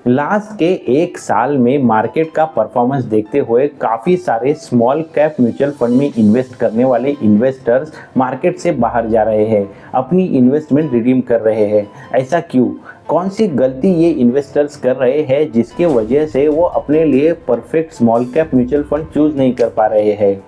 Last के एक साल में मार्केट का परफॉर्मेंस देखते हुए काफ़ी सारे स्मॉल कैप म्यूचुअल फंड में इन्वेस्ट करने वाले इन्वेस्टर्स मार्केट से बाहर जा रहे हैं, अपनी इन्वेस्टमेंट रिडीम कर रहे हैं। ऐसा क्यों? कौन सी गलती ये इन्वेस्टर्स कर रहे हैं जिसके वजह से वो अपने लिए perfect small cap mutual fund choose नहीं कर पा रहे हैं?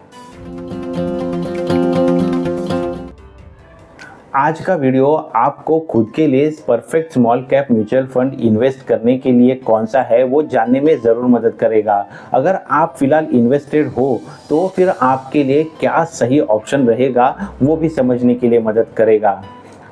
आज का वीडियो आपको खुद के लिए perfect small cap mutual fund invest करने के लिए कौन सा है वो जानने में ज़रूर मदद करेगा। अगर आप फिलहाल इन्वेस्टेड हो तो फिर आपके लिए क्या सही ऑप्शन रहेगा वो भी समझने के लिए मदद करेगा।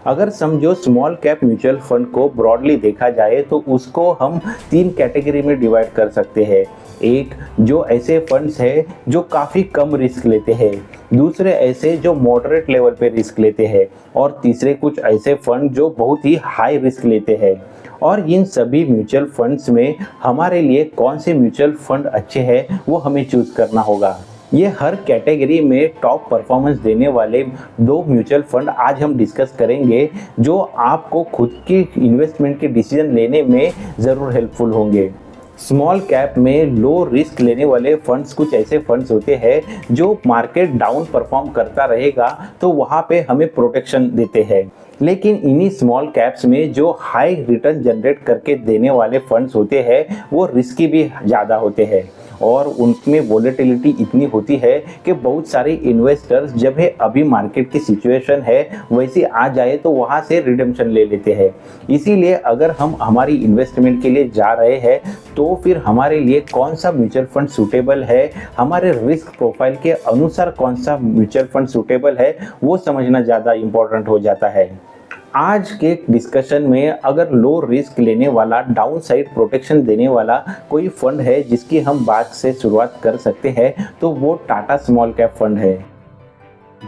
अगर समझो स्मॉल कैप म्यूचुअल फंड को ब्रॉडली देखा जाए तो उसको हम 3 कैटेगरी में डिवाइड कर सकते हैं। एक, जो ऐसे फंड्स है जो काफ़ी कम रिस्क लेते हैं। दूसरे ऐसे जो मॉडरेट लेवल पे रिस्क लेते हैं। और तीसरे कुछ ऐसे फंड जो बहुत ही हाई रिस्क लेते हैं। और इन सभी म्यूचुअल फंड्स में हमारे लिए कौन से म्यूचुअल फंड अच्छे हैं वो हमें चूज़ करना होगा। ये हर कैटेगरी में टॉप परफॉर्मेंस देने वाले 2 म्यूचुअल फंड आज हम डिस्कस करेंगे जो आपको खुद की इन्वेस्टमेंट के डिसीजन लेने में ज़रूर हेल्पफुल होंगे। स्मॉल कैप में लो रिस्क लेने वाले फंड्स कुछ ऐसे फंड्स होते हैं जो मार्केट डाउन परफॉर्म करता रहेगा तो वहाँ पे हमें प्रोटेक्शन देते हैं। लेकिन इन्हीं स्मॉल कैप्स में जो हाई रिटर्न जनरेट करके देने वाले फंड्स होते हैं वो रिस्की भी ज़्यादा होते हैं और उनमें वोलेटिलिटी इतनी होती है कि बहुत सारे इन्वेस्टर्स जब है अभी मार्केट की सिचुएशन है वैसी आ जाए तो वहाँ से रिडेम्पशन ले लेते हैं। इसीलिए अगर हम हमारी इन्वेस्टमेंट के लिए जा रहे हैं तो फिर हमारे लिए कौन सा म्यूचुअल फंड सूटेबल है, हमारे रिस्क प्रोफाइल के अनुसार कौन सा म्यूचुअल फंड सूटेबल है वो समझना ज़्यादा इम्पोर्टेंट हो जाता है। आज के डिस्कशन में अगर लो रिस्क लेने वाला, डाउन साइड प्रोटेक्शन देने वाला कोई फंड है जिसकी हम बात से शुरुआत कर सकते हैं तो वो टाटा स्मॉल कैप फंड है।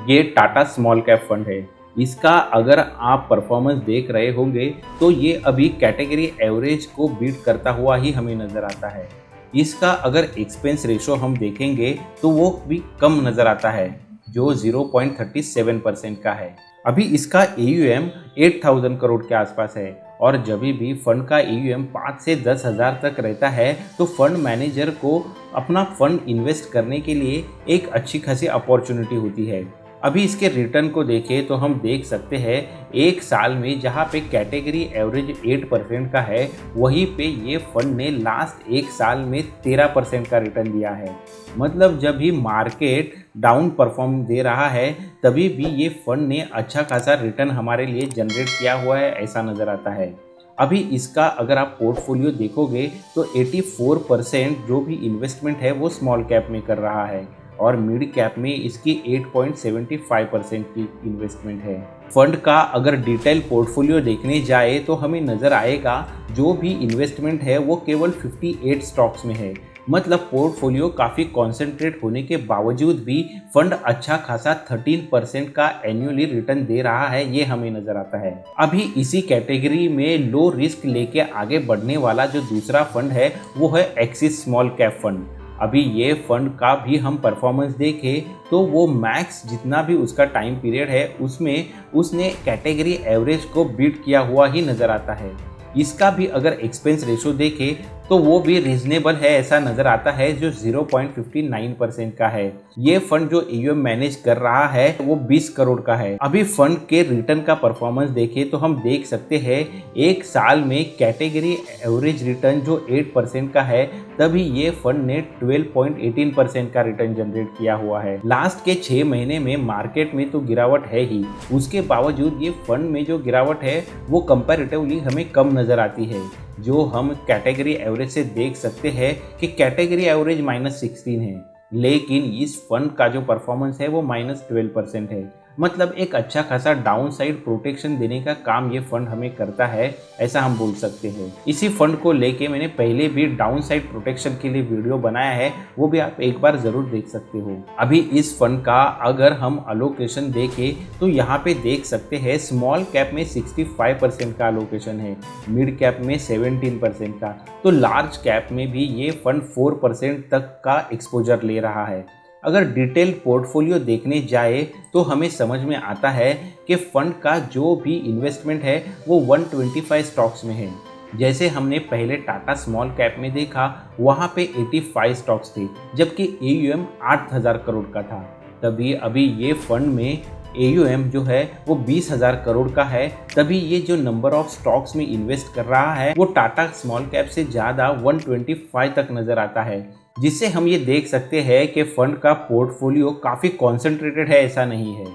ये टाटा स्मॉल कैप फंड है। इसका अगर आप परफॉर्मेंस देख रहे होंगे तो ये अभी कैटेगरी एवरेज को बीट करता हुआ ही हमें नज़र आता है। इसका अगर एक्सपेंस रेशो हम देखेंगे तो वो भी कम नज़र आता है जो 0.37% का है। अभी इसका AUM 8,000 करोड़ के आसपास है और जब भी फंड का AUM 5 से 10 हज़ार तक रहता है तो फंड मैनेजर को अपना फंड इन्वेस्ट करने के लिए एक अच्छी खासी अपॉर्चुनिटी होती है। अभी इसके रिटर्न को देखें तो हम देख सकते हैं एक साल में जहाँ पे कैटेगरी एवरेज 8% का है वहीं पे ये फंड ने लास्ट एक साल में 13% का रिटर्न दिया है। मतलब जब भी मार्केट डाउन परफॉर्म दे रहा है तभी भी ये फंड ने अच्छा खासा रिटर्न हमारे लिए जनरेट किया हुआ है, ऐसा नज़र आता है। अभी इसका अगर आप पोर्टफोलियो देखोगे तो 84% जो भी इन्वेस्टमेंट है वो स्मॉल कैप में कर रहा है और मिड कैप में इसकी 8.75% की इन्वेस्टमेंट है। फंड का अगर डिटेल पोर्टफोलियो देखने जाए तो हमें नज़र आएगा जो भी इन्वेस्टमेंट है वो केवल 58 स्टॉक्स में है। मतलब पोर्टफोलियो काफ़ी कॉन्सेंट्रेट होने के बावजूद भी फंड अच्छा खासा 13% का एनुअली रिटर्न दे रहा है, ये हमें नज़र आता है। अभी इसी कैटेगरी में लो रिस्क लेके आगे बढ़ने वाला जो दूसरा फंड है वो है एक्सिस स्मॉल कैप फंड। अभी ये फंड का भी हम परफॉर्मेंस देखें तो वो मैक्स जितना भी उसका टाइम पीरियड है उसमें उसने कैटेगरी एवरेज को बीट किया हुआ ही नज़र आता है। इसका भी अगर एक्सपेंस रेशो देखें तो वो भी रीजनेबल है, ऐसा नज़र आता है जो 0.59% का है। ये फंड जो AUM मैनेज कर रहा है वो 20 करोड़ का है। अभी फंड के रिटर्न का परफॉर्मेंस देखें तो हम देख सकते हैं एक साल में कैटेगरी एवरेज रिटर्न जो 8% का है तभी ये फंड ने 12.18% का रिटर्न जनरेट किया हुआ है। लास्ट के 6 महीने में मार्केट में तो गिरावट है ही, उसके बावजूद ये फंड में जो गिरावट है वो कंपैरेटिवली हमें कम नज़र आती है। जो हम कैटेगरी एवरेज से देख सकते हैं कि कैटेगरी एवरेज -16 है लेकिन इस फंड का जो परफॉर्मेंस है वो -12% है। मतलब एक अच्छा खासा डाउन साइड प्रोटेक्शन देने का काम ये फंड हमें करता है, ऐसा हम बोल सकते हैं। इसी फंड को लेके मैंने पहले भी डाउन साइड प्रोटेक्शन के लिए वीडियो बनाया है, वो भी आप एक बार ज़रूर देख सकते हो। अभी इस फंड का अगर हम अलोकेशन देखें तो यहाँ पे देख सकते हैं स्मॉल कैप में 65% का अलोकेशन है, मिड कैप में 17% का, तो लार्ज कैप में भी ये फंड 4% तक का एक्सपोजर ले रहा है। अगर डिटेल पोर्टफोलियो देखने जाए तो हमें समझ में आता है कि फंड का जो भी इन्वेस्टमेंट है वो 125 स्टॉक्स में है। जैसे हमने पहले टाटा स्मॉल कैप में देखा, वहाँ पे 85 स्टॉक्स थे, जबकि AUM 8,000 करोड़ का था। तभी अभी ये फंड में AUM जो है वो 20,000 करोड़ का है। तभी ये जो नंबर ऑफ स्टॉक्स में इन्वेस्ट कर रहा है वो टाटा स्मॉल कैप से ज़्यादा 125 तक नज़र आता है, जिससे हम ये देख सकते हैं कि फंड का पोर्टफोलियो काफ़ी कॉन्सेंट्रेटेड है, ऐसा नहीं है।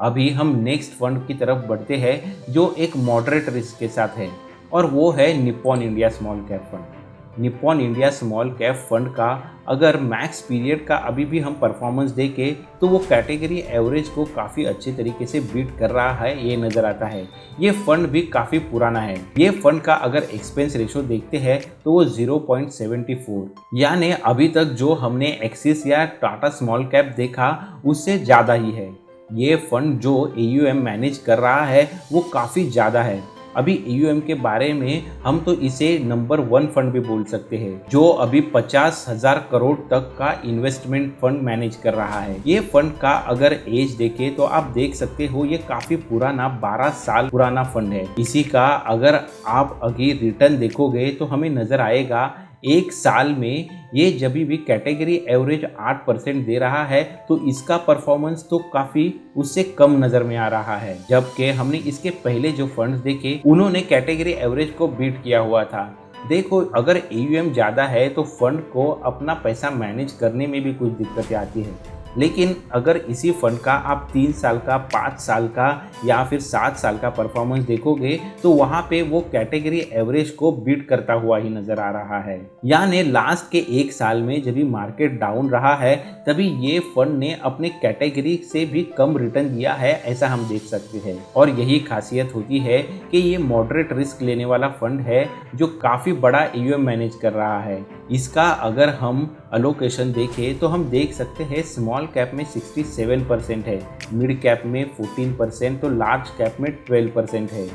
अभी हम नेक्स्ट फंड की तरफ बढ़ते हैं जो एक मॉडरेट रिस्क के साथ है, और वो है Nippon India small cap fund. Nippon India small cap fund का अगर मैक्स पीरियड का अभी भी हम परफॉर्मेंस देखें तो वो कैटेगरी एवरेज को काफ़ी अच्छे तरीके से बीट कर रहा है, ये नज़र आता है। ये फंड भी काफ़ी पुराना है। ये फंड का अगर एक्सपेंस रेशो देखते हैं तो वो 0.74, यानी अभी तक जो हमने एक्सिस या टाटा स्मॉल कैप देखा उससे ज़्यादा ही है। ये फंड जो AUM मैनेज कर रहा है वो काफ़ी ज़्यादा है। अभी AUM के बारे में हम तो इसे नंबर 1 फंड भी बोल सकते हैं, जो अभी 50,000 करोड़ तक का इन्वेस्टमेंट फंड मैनेज कर रहा है। ये फंड का अगर एज देखें तो आप देख सकते हो ये काफ़ी पुराना 12 साल पुराना फंड है। इसी का अगर आप अभी रिटर्न देखोगे तो हमें नज़र आएगा एक साल में ये जब भी कैटेगरी एवरेज 8% दे रहा है तो इसका परफॉर्मेंस तो काफ़ी उससे कम नज़र में आ रहा है। जबकि हमने इसके पहले जो फंड्स देखे उन्होंने कैटेगरी एवरेज को बीट किया हुआ था। देखो, अगर AUM ज़्यादा है तो फंड को अपना पैसा मैनेज करने में भी कुछ दिक्कतें आती है, लेकिन अगर इसी फंड का आप 3 साल का, 5 साल का या फिर 7 साल का परफॉर्मेंस देखोगे तो वहाँ पे वो कैटेगरी एवरेज को बीट करता हुआ ही नज़र आ रहा है। यानी लास्ट के 1 साल में जब भी मार्केट डाउन रहा है तभी ये फंड ने अपने कैटेगरी से भी कम रिटर्न दिया है, ऐसा हम देख सकते हैं। और यही खासियत होती है कि ये मॉडरेट रिस्क लेने वाला फंड है जो काफ़ी बड़ा AUM मैनेज कर रहा है। इसका अगर हम अलोकेशन देखें तो हम देख सकते हैं स्मॉल कैप में 67% है, मिड कैप में 14%, तो लार्ज कैप में 12% है।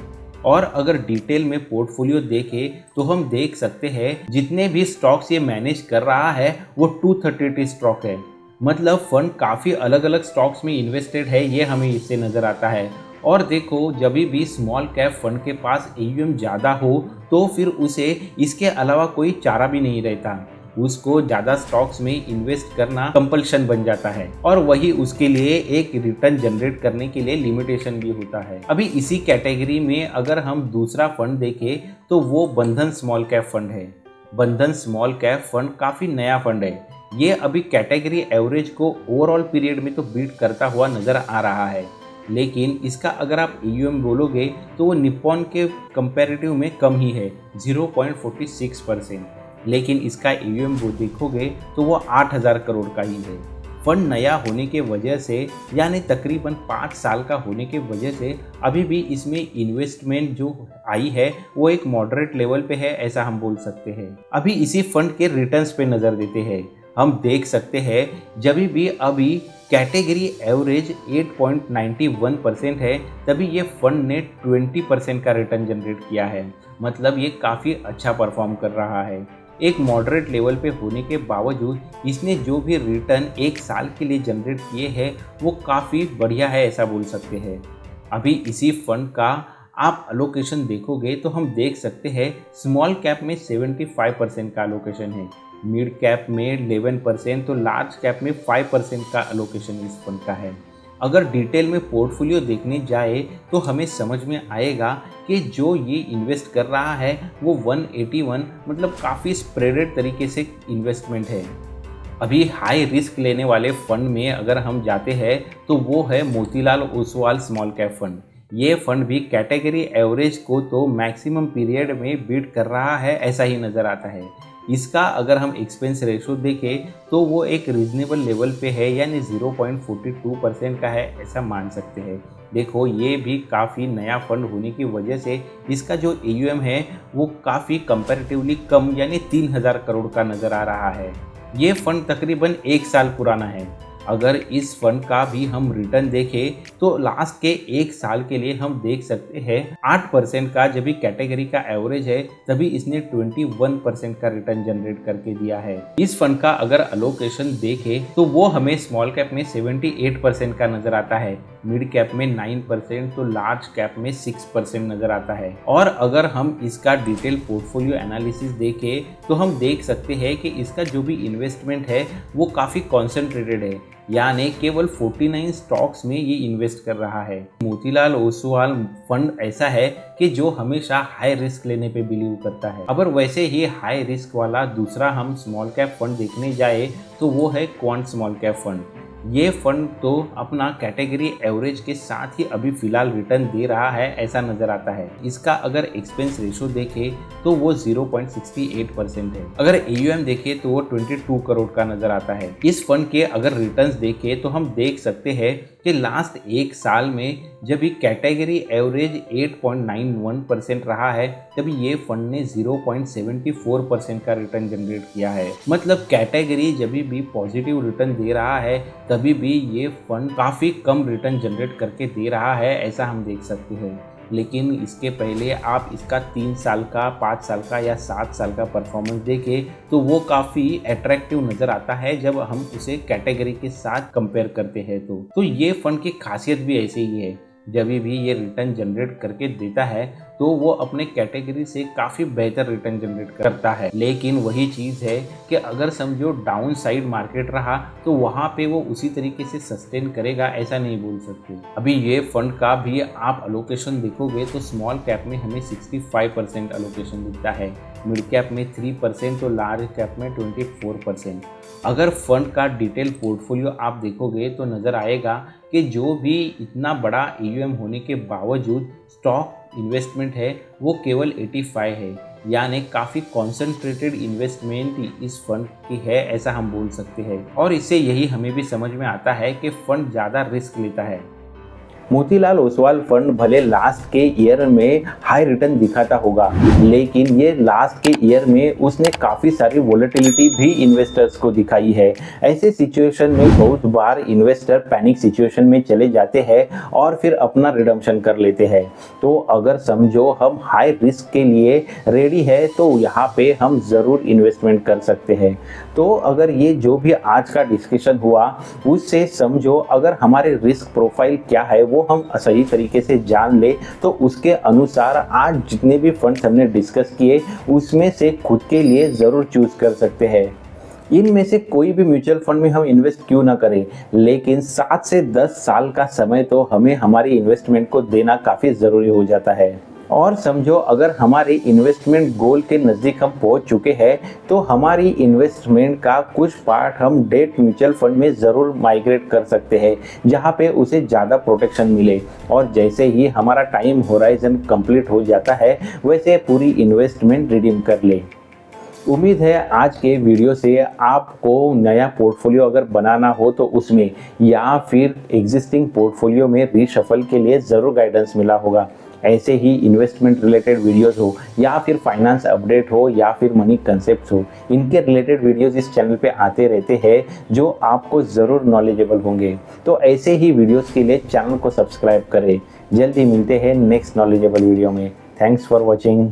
और अगर डिटेल में पोर्टफोलियो देखें तो हम देख सकते हैं जितने भी स्टॉक्स ये मैनेज कर रहा है वो 232 स्टॉक है। मतलब फंड काफ़ी अलग अलग स्टॉक्स में इन्वेस्टेड है, ये हमें इससे नज़र आता है। और देखो, जब भी स्मॉल कैप फंड के पास AUM ज़्यादा हो तो फिर उसे इसके अलावा कोई चारा भी नहीं रहता, उसको ज़्यादा स्टॉक्स में इन्वेस्ट करना कंपल्शन बन जाता है, और वही उसके लिए एक रिटर्न जनरेट करने के लिए लिमिटेशन भी होता है। अभी इसी कैटेगरी में अगर हम दूसरा फंड देखें तो वो बंधन स्मॉल कैप फंड है। बंधन स्मॉल कैप फंड काफ़ी नया फंड है। ये अभी कैटेगरी एवरेज को ओवरऑल पीरियड में तो बीट करता हुआ नज़र आ रहा है, लेकिन इसका अगर आप AUM बोलोगे तो वो निप्पॉन के कंपैरेटिव में कम ही है, 0.46%। लेकिन इसका AUM वो देखोगे तो वो 8,000 करोड़ का ही है। फंड नया होने के वजह से, यानी तकरीबन 5 साल का होने के वजह से अभी भी इसमें इन्वेस्टमेंट जो आई है वो एक मॉडरेट लेवल पे है, ऐसा हम बोल सकते हैं। अभी इसी फंड के रिटर्न्स पे नज़र देते हैं। हम देख सकते हैं जब भी अभी कैटेगरी एवरेज 8.91% है तभी ये फंड ने 20% का रिटर्न जनरेट किया है। मतलब ये काफ़ी अच्छा परफॉर्म कर रहा है। एक मॉडरेट लेवल पे होने के बावजूद इसने जो भी रिटर्न 1 साल के लिए जनरेट किए हैं वो काफ़ी बढ़िया है, ऐसा बोल सकते हैं। अभी इसी फंड का आप अलोकेशन देखोगे तो हम देख सकते हैं स्मॉल कैप में 75% का अलोकेशन है, मिड कैप में 11%, तो लार्ज कैप में 5% का अलोकेशन इस फंड का है। अगर डिटेल में पोर्टफोलियो देखने जाए तो हमें समझ में आएगा कि जो ये इन्वेस्ट कर रहा है वो 181, मतलब काफ़ी स्प्रेडेड तरीके से इन्वेस्टमेंट है। अभी हाई रिस्क लेने वाले फंड में अगर हम जाते हैं तो वो है Motilal Oswal small cap fund. ये फंड भी कैटेगरी एवरेज को तो मैक्सिमम पीरियड में बीट कर रहा है, ऐसा ही नज़र आता है। इसका अगर हम एक्सपेंस रेशो देखें तो वो एक रीजनेबल लेवल पे है, यानी 0.42% का है, ऐसा मान सकते हैं। देखो, ये भी काफ़ी नया फंड होने की वजह से इसका जो AUM है वो काफ़ी कंपैरेटिवली कम, यानी 3,000 करोड़ का नज़र आ रहा है। ये फंड तकरीबन 1 साल पुराना है। अगर इस फंड का भी हम रिटर्न देखें तो लास्ट के एक साल के लिए हम देख सकते हैं 8% का जब भी कैटेगरी का एवरेज है तभी इसने 21% का रिटर्न जनरेट करके दिया है। इस फंड का अगर अलोकेशन देखें तो वो हमें स्मॉल कैप में 78% का नजर आता है, मिड कैप में 9% तो लार्ज कैप में 6% नजर आता है। और अगर हम इसका डिटेल पोर्टफोलियो एनालिसिस देखें तो हम देख सकते हैं कि इसका जो भी इन्वेस्टमेंट है वो काफ़ी कॉन्सेंट्रेटेड है, यानी केवल 49 स्टॉक्स में ये इन्वेस्ट कर रहा है। मोतीलाल ओसवाल फंड ऐसा है कि जो हमेशा हाई रिस्क लेने पे बिलीव करता है। अगर वैसे ही हाई रिस्क वाला दूसरा हम स्मॉल कैप फंड देखने जाए तो वो है क्वांट स्मॉल कैप फंड। ये फंड तो अपना कैटेगरी एवरेज के साथ ही अभी फिलहाल रिटर्न दे रहा है ऐसा नजर आता है। इसका अगर एक्सपेंस रेशो देखें तो वो 0.68% है। अगर AUM देखें तो वो 22 करोड़ का नजर आता है। इस फंड के अगर रिटर्न्स देखें तो हम देख सकते हैं कि लास्ट एक साल में जब भी कैटेगरी एवरेज 8.91% रहा है तभी ये फंड ने 0.74% का रिटर्न जनरेट किया है। मतलब कैटेगरी जब भी पॉजिटिव रिटर्न दे रहा है तभी भी ये फंड काफ़ी कम रिटर्न जनरेट करके दे रहा है ऐसा हम देख सकते हैं। लेकिन इसके पहले आप इसका 3 साल का, 5 साल का या 7 साल का परफॉर्मेंस देखें तो वो काफ़ी अट्रैक्टिव नज़र आता है जब हम उसे कैटेगरी के साथ कंपेयर करते हैं। तो ये फंड की खासियत भी ऐसे ही है, जब भी ये रिटर्न जनरेट करके देता है तो वो अपने कैटेगरी से काफ़ी बेहतर रिटर्न जनरेट करता है। लेकिन वही चीज़ है कि अगर समझो डाउन साइड मार्केट रहा तो वहाँ पे वो उसी तरीके से सस्टेन करेगा ऐसा नहीं बोल सकते। अभी ये फंड का भी आप अलोकेशन देखोगे तो स्मॉल कैप में हमें 65% अलोकेशन दिखता है, मिड कैप में 3% तो लार्ज कैप में 24%। अगर फंड का डिटेल पोर्टफोलियो आप देखोगे तो नज़र आएगा कि जो भी इतना बड़ा AUM होने के बावजूद स्टॉक इन्वेस्टमेंट है वो केवल 85 है, यानी काफ़ी कॉन्सेंट्रेटेड इन्वेस्टमेंट इस फंड की है ऐसा हम बोल सकते हैं। और इससे यही हमें भी समझ में आता है कि फंड ज़्यादा रिस्क लेता है। मोतीलाल ओसवाल फंड भले लास्ट के ईयर में हाई रिटर्न दिखाता होगा, लेकिन ये लास्ट के ईयर में उसने काफ़ी सारी वोलेटिलिटी भी इन्वेस्टर्स को दिखाई है। ऐसे सिचुएशन में बहुत बार इन्वेस्टर पैनिक सिचुएशन में चले जाते हैं और फिर अपना रिडम्पशन कर लेते हैं। तो अगर समझो हम हाई रिस्क के लिए रेडी है तो यहाँ पे हम ज़रूर इन्वेस्टमेंट कर सकते हैं। तो अगर ये जो भी आज का डिस्कशन हुआ उससे समझो अगर हमारे रिस्क प्रोफाइल क्या है वो हम सही तरीके से जान ले तो उसके अनुसार आज जितने भी फंड्स हमने डिस्कस किए उसमें से खुद के लिए ज़रूर चूज कर सकते हैं। इनमें से कोई भी म्यूचुअल फंड में हम इन्वेस्ट क्यों ना करें, लेकिन 7 से 10 साल का समय तो हमें हमारी इन्वेस्टमेंट को देना काफ़ी ज़रूरी हो जाता है। और समझो अगर हमारे इन्वेस्टमेंट गोल के नज़दीक हम पहुंच चुके हैं तो हमारी इन्वेस्टमेंट का कुछ पार्ट हम डेट म्यूचुअल फंड में ज़रूर माइग्रेट कर सकते हैं जहां पे उसे ज़्यादा प्रोटेक्शन मिले। और जैसे ही हमारा टाइम होराइजन कंप्लीट हो जाता है वैसे पूरी इन्वेस्टमेंट रिडीम कर ले। उम्मीद है आज के वीडियो से आपको नया पोर्टफोलियो अगर बनाना हो तो उसमें या फिर एग्जिस्टिंग पोर्टफोलियो में रीशफल के लिए ज़रूर गाइडेंस मिला होगा। ऐसे ही इन्वेस्टमेंट रिलेटेड वीडियोस हो या फिर फाइनेंस अपडेट हो या फिर मनी कंसेप्ट हो, इनके रिलेटेड वीडियोस इस चैनल पे आते रहते हैं जो आपको ज़रूर नॉलेजेबल होंगे। तो ऐसे ही वीडियोस के लिए चैनल को सब्सक्राइब करें। जल्दी मिलते हैं नेक्स्ट नॉलेजेबल वीडियो में। Thanks for watching.